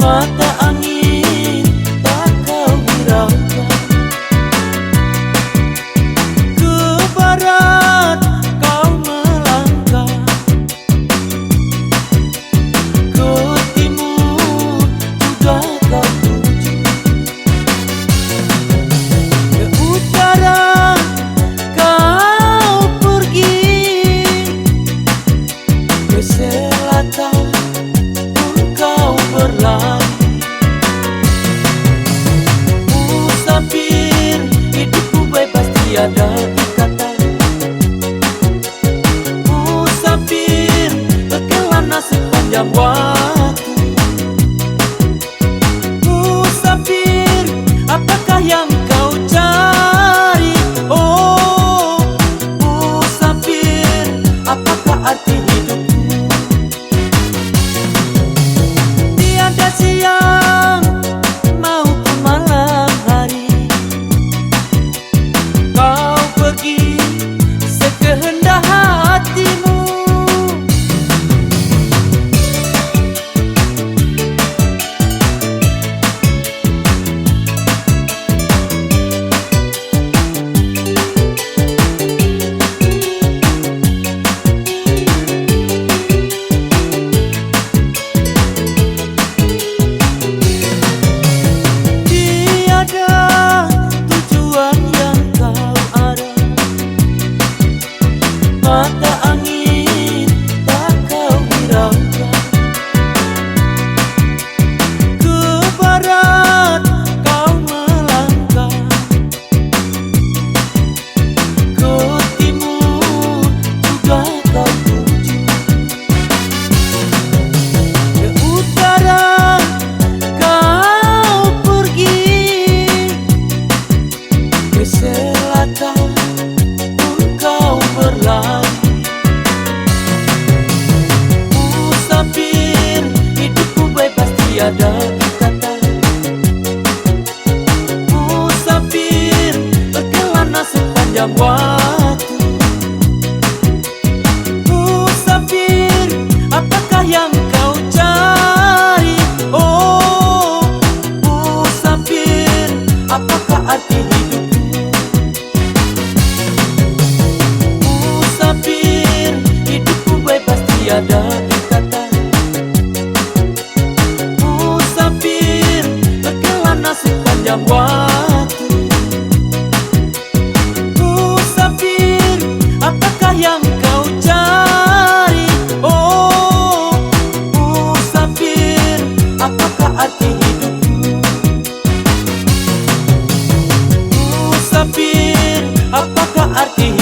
Mata angin tak kau hiraukan. Ke barat kau melangkah, ke timur juga kau tuju, ke utara kau pergi, ke selatan kau berlari. Musafir, hidupku bebas tiada ikatan. Musafir, berkelana sepanjang waktu. Musafir, apakah yang kau cari? Oh, musafir, apakah arti hidupmu? Tiada siang maupun malam hari, kau pergi sekehendak hatimu. Mata angin tak kau hiraukan. Ke barat kau melangkah, ke timur juga kau tuju, ke utara kau pergi, ke selatan kau berlari. Musafir, hidupku bebas tiada ikatan. Musafir, berkelana sepanjang waktu. Musafir, apakah yang kau cari? Oh, musafir, apakah arti hidupmu? Musafir, hidupku bebas tiada ikatan. Musafir, berkelana sepanjang waktu. Musafir, apakah yang kau cari? Oh, musafir, apakah arti hidupmu? Musafir, apakah arti